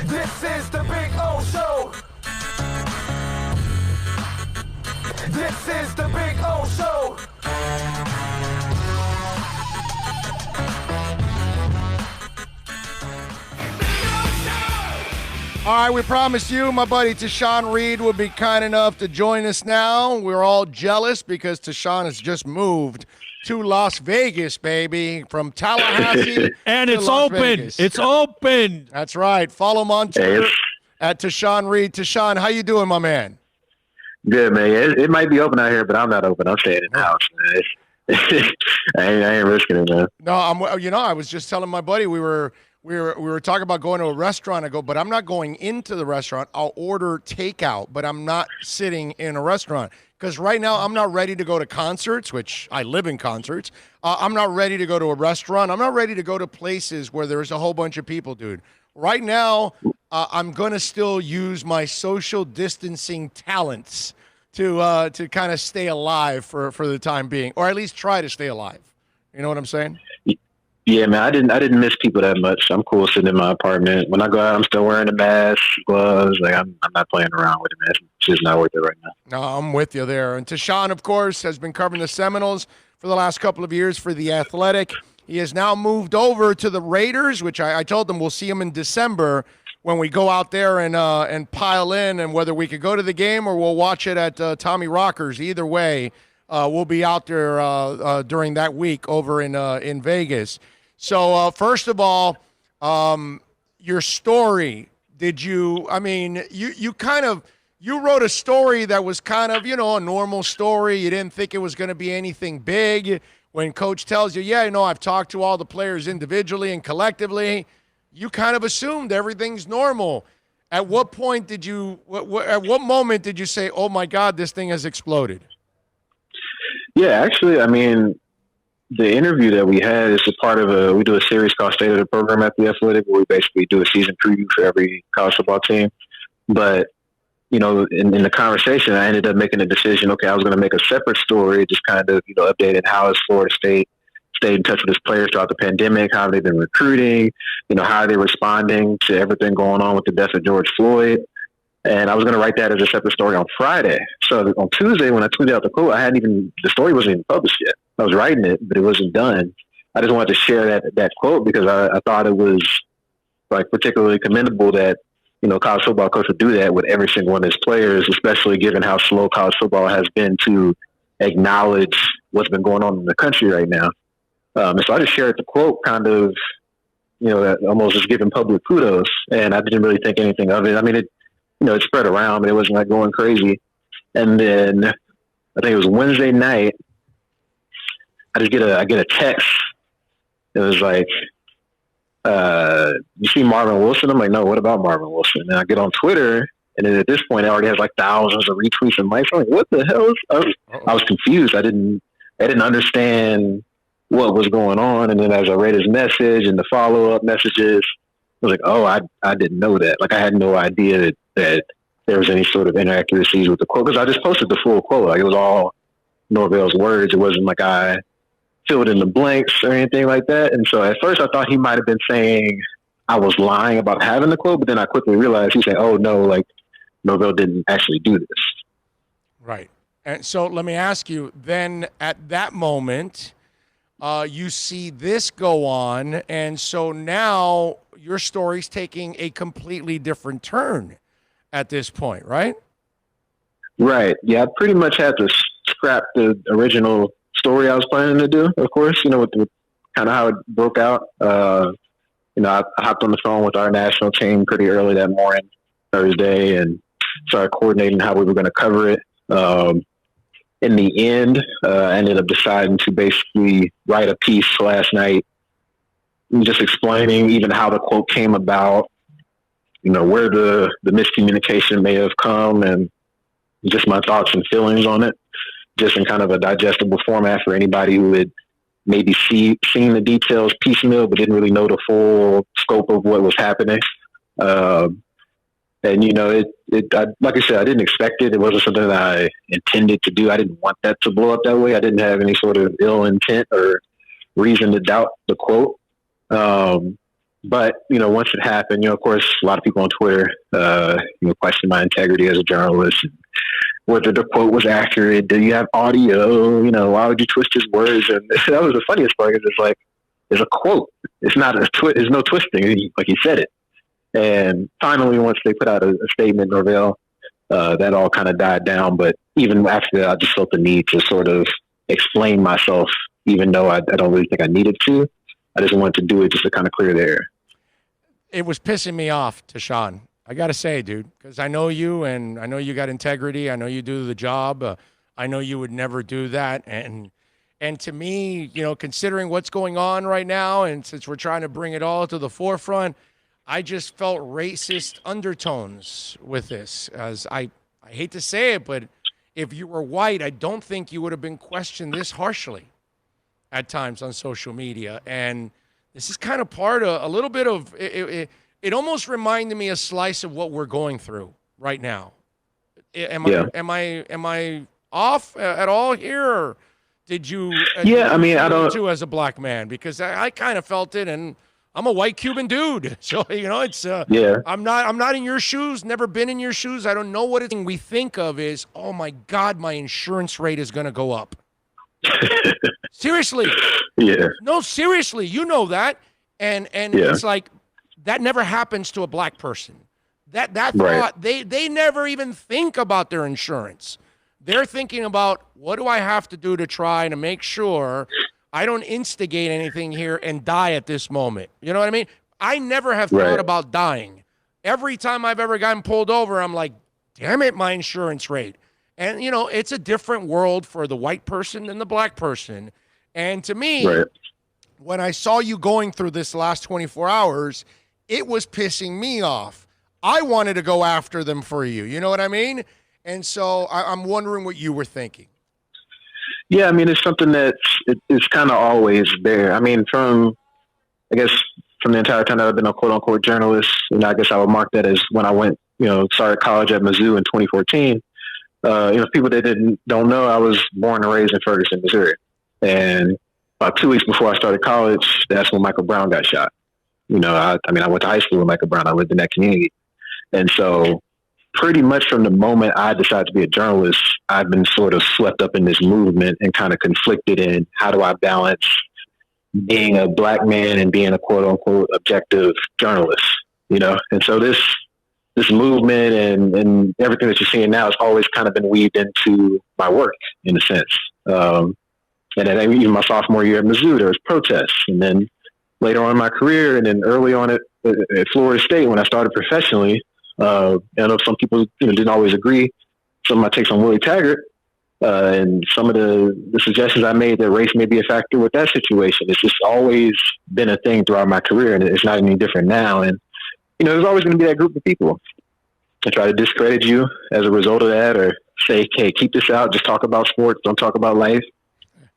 This is the Big O Show. This is the Big O Show. All right, we promised you my buddy Tashan Reed would be kind enough to join us now. We're all jealous because Tashan has just moved to Las Vegas, baby, from Tallahassee. And it's Las open. Vegas. It's open. That's right. Follow him on Twitter at Tashan Reed. Tashan, how you doing, my man? Good, man. It might be open out here, but I'm not open. I'm staying in the house, man. I ain't risking it, man. No, I was just telling my buddy we were talking about going to a restaurant. I go, but I'm not going into the restaurant. I'll order takeout, but I'm not sitting in a restaurant because right now I'm not ready to go to concerts, which I live in concerts. I'm not ready to go to a restaurant. I'm not ready to go to places where there's a whole bunch of people, dude. Right now, I'm going to still use my social distancing talents to kind of stay alive for the time being, or at least try to stay alive. You know what I'm saying? Yeah, man, I didn't miss people that much. I'm cool sitting in my apartment. When I go out, I'm still wearing a mask, gloves. Like I'm not playing around with it, man. It's just not worth it right now. No, I'm with you there. And Tashan, of course, has been covering the Seminoles for the last couple of years for The Athletic. He has now moved over to the Raiders, which I told him we'll see him in December when we go out there and pile in, and whether we could go to the game or we'll watch it at Tommy Rocker's. Either way, we'll be out there during that week over in Vegas. So, first of all, your story, you wrote a story that was kind of, a normal story. You didn't think it was going to be anything big. When coach tells you, I've talked to all the players individually and collectively, you kind of assumed everything's normal. At what point at what moment did you say, oh my God, this thing has exploded? Yeah, actually, I mean, the interview that we had is a part of we do a series called State of the Program at The Athletic, where we basically do a season preview for every college football team. But, in the conversation, I ended up making a decision, okay, I was going to make a separate story, just kind of, updating how has Florida State stayed in touch with its players throughout the pandemic, how they've been recruiting, how are they responding to everything going on with the death of George Floyd. And I was going to write that as a separate story on Friday. So on Tuesday, when I tweeted out the quote, the story wasn't even published yet. I was writing it, but it wasn't done. I just wanted to share that quote because I thought it was particularly commendable that, college football coach would do that with every single one of his players, especially given how slow college football has been to acknowledge what's been going on in the country right now. And so I just shared the quote kind of, almost just giving public kudos. And I didn't really think anything of it. I mean, it spread around, but it wasn't going crazy. And then I think it was Wednesday night, I get a text. It was like, you see Marvin Wilson? I'm like, no, what about Marvin Wilson? And I get on Twitter, and then at this point, it already has thousands of retweets and likes. I'm like, what the hell? I was confused. I didn't understand what was going on. And then as I read his message and the follow-up messages, I was like, oh, I didn't know that. I had no idea that there was any sort of inaccuracies with the quote, because I just posted the full quote. It was all Norvell's words. It wasn't like I filled in the blanks or anything like that. And so at first I thought he might have been saying I was lying about having the quote, but then I quickly realized he said, oh no, Norvell didn't actually do this. Right. And so let me ask you, then at that moment, you see this go on, and so now your story's taking a completely different turn at this point, right? Right. Yeah, I pretty much had to scrap the original story I was planning to do, of course, with kind of how it broke out. I hopped on the phone with our national team pretty early that morning, Thursday, and started coordinating how we were going to cover it. In the end, I ended up deciding to basically write a piece last night, just explaining even how the quote came about, where the miscommunication may have come, and just my thoughts and feelings on it, just in kind of a digestible format for anybody who had maybe seen the details piecemeal but didn't really know the full scope of what was happening. And, like I said, I didn't expect it. It wasn't something that I intended to do. I didn't want that to blow up that way. I didn't have any sort of ill intent or reason to doubt the quote. But, once it happened, of course, a lot of people on Twitter, question my integrity as a journalist, whether the quote was accurate. Do you have audio? Why would you twist his words? And that was the funniest part, because it's like, it's a quote. It's not there's no twisting. Like he said it. And finally, once they put out a statement, Norvell, that all kind of died down. But even after that, I just felt the need to sort of explain myself, even though I don't really think I needed to. I just wanted to do it just to kind of clear the air. It was pissing me off, Tashan. I got to say, dude, because I know you, and I know you got integrity. I know you do the job. I know you would never do that. And to me, considering what's going on right now, and since we're trying to bring it all to the forefront, I just felt racist undertones with this. As I hate to say it, but if you were white, I don't think you would have been questioned this harshly at times on social media. And this is kind of part of a little bit of it. It almost reminded me a slice of what we're going through right now. Am I off at all here? Or did you? Yeah, I mean, I don't. Too, as a black man, because I kind of felt it, and I'm a white Cuban dude, so it's yeah. I'm not in your shoes. Never been in your shoes. I don't know what it we think of is. Oh my God, my insurance rate is going to go up. Seriously. Yeah. No, seriously, you know that. And it's like that never happens to a black person. That right. thought, they never even think about their insurance. They're thinking about, what do I have to do to try to make sure I don't instigate anything here and die at this moment? You know what I mean? I never have thought about dying. Every time I've ever gotten pulled over, I'm like, damn it, my insurance rate. And, it's a different world for the white person than the black person. And to me, when I saw you going through this last 24 hours, it was pissing me off. I wanted to go after them for you. You know what I mean? And so I'm wondering what you were thinking. Yeah, I mean, it's something it's kind of always there. I mean, from the entire time that I've been a quote-unquote journalist, I guess I would mark that as when I went, started college at Mizzou in 2014. People that don't know, I was born and raised in Ferguson, Missouri. And about 2 weeks before I started college, that's when Michael Brown got shot. I went to high school with Michael Brown. I lived in that community. And so pretty much from the moment I decided to be a journalist, I've been sort of swept up in this movement and kind of conflicted in how do I balance being a black man and being a quote unquote objective journalist, And so this movement and everything that you're seeing now has always kind of been weaved into my work in a sense. And then even my sophomore year at Mizzou, there was protests. And then later on in my career, and then early on at Florida State, when I started professionally, I know some people didn't always agree. Some of my takes on Willie Taggart and some of the suggestions I made that race may be a factor with that situation. It's just always been a thing throughout my career, and it's not any different now. And there's always going to be that group of people that try to discredit you as a result of that, or say, "Hey, keep this out. Just talk about sports. Don't talk about life."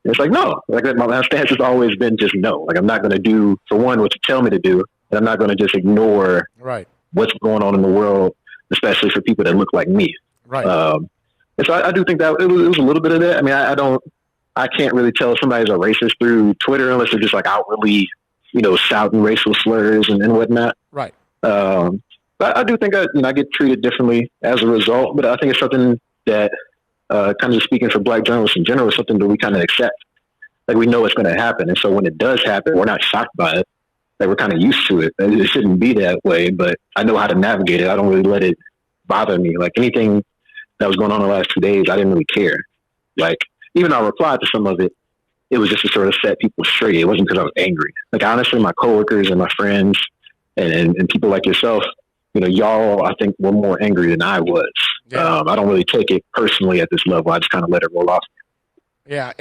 And it's like, no. Like my stance has always been just no. Like I'm not going to do, for one, what you tell me to do, and I'm not going to just ignore what's going on in the world, especially for people that look like me. Right. And so I do think that it was a little bit of that. I mean, I can't really tell if somebody's a racist through Twitter unless they're just like outwardly, shouting racial slurs and whatnot. Right. But I do think I get treated differently as a result, but I think it's something that kind of speaking for black journalists in general is something that we kind of accept. Like we know it's going to happen. And so when it does happen, we're not shocked by it. Like we're kind of used to it. It shouldn't be that way, but I know how to navigate it. I don't really let it bother me. Like anything that was going on the last 2 days, I didn't really care. Like even though I replied to some of it, it was just to sort of set people straight. It wasn't because I was angry. Like honestly, my coworkers and my friends and people like yourself, y'all, I think were more angry than I was. Yeah. I don't really take it personally at this level. I just kind of let it roll off. Yeah,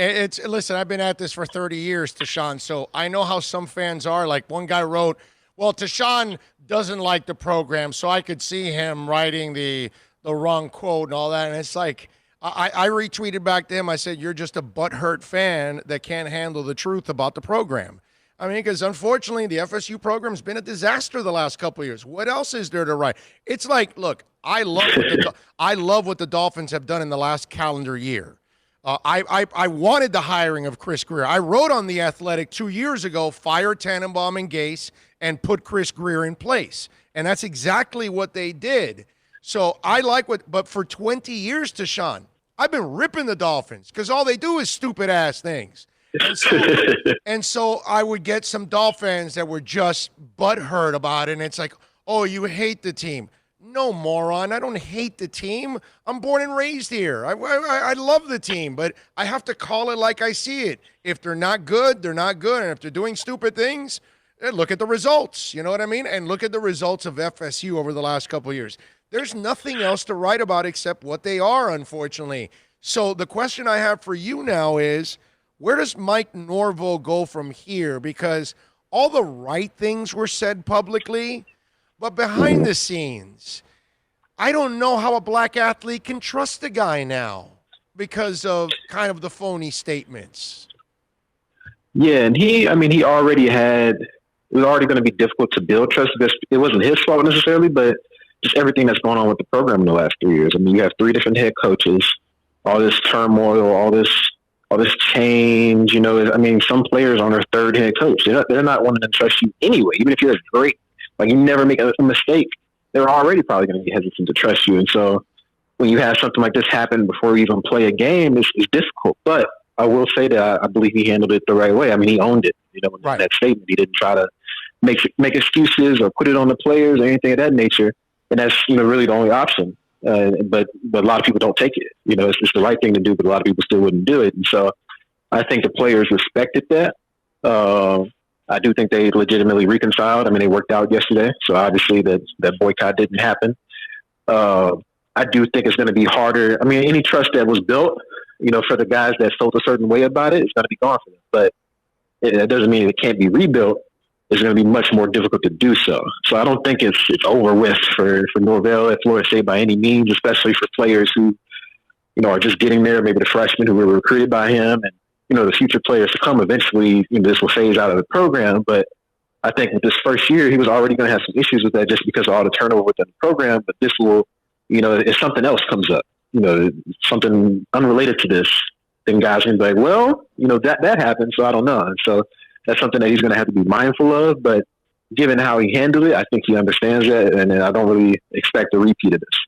listen, I've been at this for 30 years, Tashan, so I know how some fans are. Like one guy wrote, well, Tashan doesn't like the program, so I could see him writing the wrong quote and all that. And it's like, I retweeted back to him. I said, you're just a butthurt fan that can't handle the truth about the program. I mean, because unfortunately, the FSU program's been a disaster the last couple of years. What else is there to write? It's like, look, I love what the Dolphins have done in the last calendar year. I wanted the hiring of Chris Greer. I wrote on The Athletic 2 years ago, fire Tannenbaum and Gase and put Chris Greer in place. And that's exactly what they did. So I like but for 20 years, Tashan, I've been ripping the Dolphins because all they do is stupid ass things. And so I would get some Dolphins that were just butthurt about it. And it's like, oh, you hate the team. No, moron. I don't hate the team. I'm born and raised here. I love the team, but I have to call it like I see it. If they're not good, they're not good. And if they're doing stupid things, look at the results. You know what I mean? And look at the results of FSU over the last couple of years. There's nothing else to write about except what they are, unfortunately. So the question I have for you now is, where does Mike Norvell go from here? Because all the right things were said publicly, but behind the scenes, I don't know how a black athlete can trust the guy now because of kind of the phony statements. Yeah, and he already it was already going to be difficult to build trust because it wasn't his fault necessarily, but just everything that's going on with the program in the last 3 years. I mean, you have 3 different head coaches, all this turmoil, all this change. Some players on their 3rd head coach, they're not wanting to trust you anyway, even if you're great. Like, you never make a mistake, they're already probably going to be hesitant to trust you. And so when you have something like this happen before you even play a game, it's difficult. But I will say that I believe he handled it the right way. I mean, he owned it. Right. That statement, he didn't try to make excuses or put it on the players or anything of that nature. And that's, really the only option. But a lot of people don't take it. It's the right thing to do, but a lot of people still wouldn't do it. And so I think the players respected that. I do think they legitimately reconciled. I mean, they worked out yesterday, so obviously that boycott didn't happen. I do think it's going to be harder. I mean, any trust that was built, for the guys that felt a certain way about it, it's going to be gone for them. But it doesn't mean it can't be rebuilt. It's going to be much more difficult to do so. So I don't think it's over with for Norvell at Florida State by any means, especially for players who, are just getting there, maybe the freshmen who were recruited by him and, the future players to come eventually, this will phase out of the program. But I think with this first year, he was already going to have some issues with that just because of all the turnover within the program. But this will, if something else comes up, something unrelated to this, then guys can be like, well, that happened, so I don't know. And so that's something that he's going to have to be mindful of. But given how he handled it, I think he understands that. And I don't really expect a repeat of this.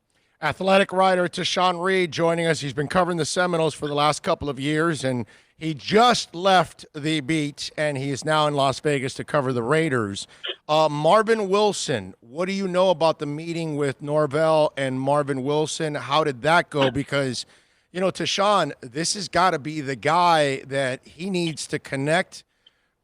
Athletic writer Tashan Reed joining us. He's been covering the Seminoles for the last couple of years, and he just left the beat, and he is now in Las Vegas to cover the Raiders. Marvin Wilson, what do you know about the meeting with Norvell and Marvin Wilson? How did that go? Because, Tashan, this has got to be the guy that he needs to connect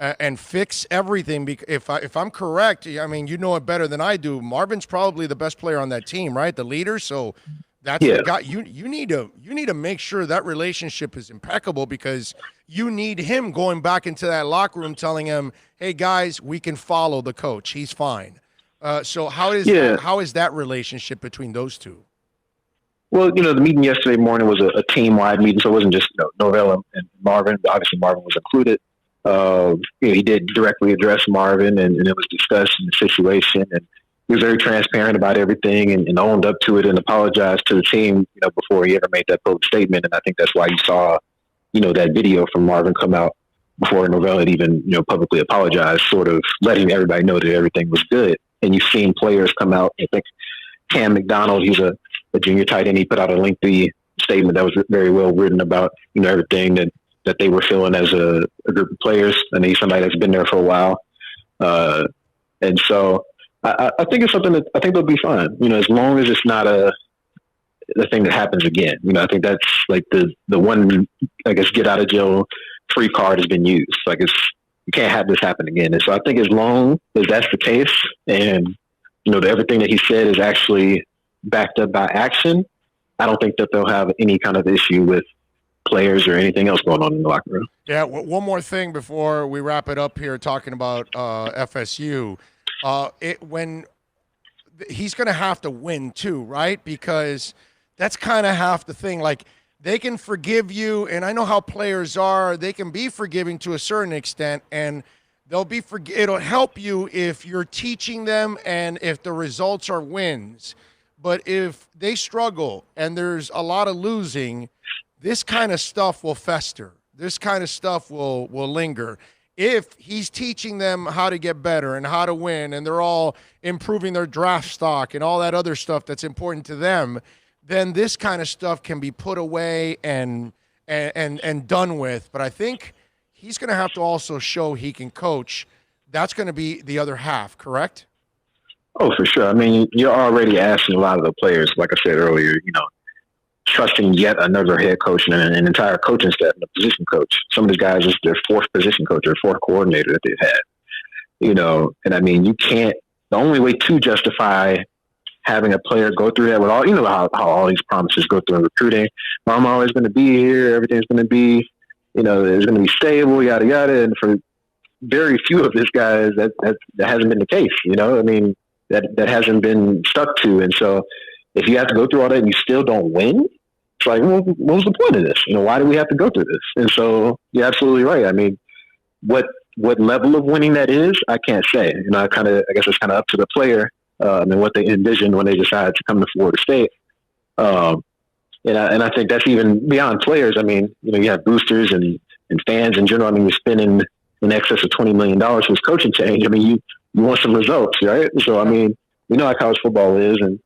and fix everything. If I'm correct, I mean, you know it better than I do. Marvin's probably the best player on that team, right? The leader. So that's the guy. You need to make sure that relationship is impeccable because you need him going back into that locker room telling him, hey guys, we can follow the coach. He's fine. So how is that relationship between those two? Well, the meeting yesterday morning was a team-wide meeting, so it wasn't just Norvell and Marvin. Obviously, Marvin was included. He did directly address Marvin, and it was discussing the situation, and he was very transparent about everything and owned up to it and apologized to the team, before he ever made that public statement. And I think that's why you saw, that video from Marvin come out before Norvell had even, publicly apologized, sort of letting everybody know that everything was good. And you've seen players come out. I think Cam McDonald, he's a junior tight end. He put out a lengthy statement that was very well written about, everything that they were feeling as a group of players. And he's somebody that's been there for a while. And so I think it's something that I think they'll be fine, as long as it's not the thing that happens again. I think that's like the one, I guess, get out of jail free card has been used. Like you can't have this happen again. And so I think as long as that's the case and, everything that he said is actually backed up by action, I don't think that they'll have any kind of issue with players or anything else going on in the locker room. Yeah, one more thing before we wrap it up here talking about FSU. When he's going to have to win too, right? Because that's kind of half the thing. Like, they can forgive you, and I know how players are. They can be forgiving to a certain extent, and it'll help you if you're teaching them and if the results are wins. But if they struggle and there's a lot of losing, this kind of stuff will fester. This kind of stuff will linger. If he's teaching them how to get better and how to win, and they're all improving their draft stock and all that other stuff that's important to them, then this kind of stuff can be put away and done with. But I think he's going to have to also show he can coach. That's going to be the other half, correct? Oh, for sure. I mean, you're already asking a lot of the players, like I said earlier, trusting yet another head coach and an entire coaching staff and a position coach. Some of these guys, it's their fourth position coach or fourth coordinator that they've had. And I mean, you can't, the only way to justify having a player go through that with all, how all these promises go through in recruiting. I'm always going to be here. Everything's going to be, it's going to be stable, yada, yada. And for very few of these guys, that hasn't been the case, I mean, that hasn't been stuck to. And so if you have to go through all that and you still don't win, it's like, well, what was the point of this? Why do we have to go through this? And so you're absolutely right. I mean, what level of winning that is, I can't say. I guess it's kind of up to the player and what they envisioned when they decided to come to Florida State. And I think that's even beyond players. I mean, you have boosters and fans in general. I mean, you're spending in excess of $20 million for this coaching change. I mean, you want some results, right? So, I mean, we know how college football is, and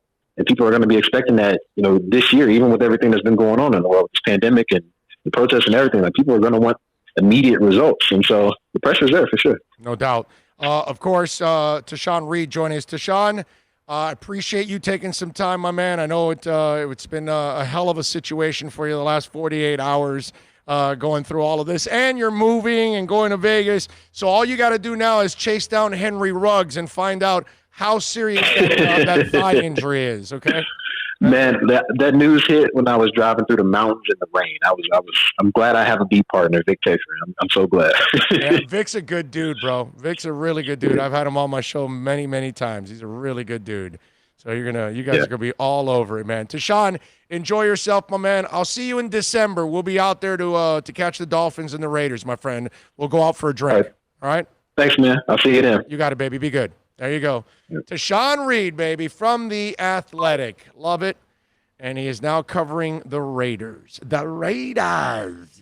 people are going to be expecting that, this year, even with everything that's been going on in the world, this pandemic and the protests and everything, like people are going to want immediate results. And so the pressure's there for sure. No doubt. Of course, Tashan Reed joining us. Tashan, I appreciate you taking some time, my man. I know it's been a hell of a situation for you the last 48 hours going through all of this. And you're moving and going to Vegas. So all you got to do now is chase down Henry Ruggs and find out how serious that thigh injury is, okay? Man, that news hit when I was driving through the mountains in the rain. I'm glad I have a beat partner, Vic Tafer. I'm so glad. Yeah, Vic's a good dude, bro. Vic's a really good dude. I've had him on my show many, many times. He's a really good dude. So you guys are gonna be all over it, man. Tashan, enjoy yourself, my man. I'll see you in December. We'll be out there to catch the Dolphins and the Raiders, my friend. We'll go out for a drink. All right? Thanks, man. I'll see you then. You got it, baby. Be good. There you go. Tashan Reed, baby, from The Athletic. Love it. And he is now covering the Raiders. The Raiders.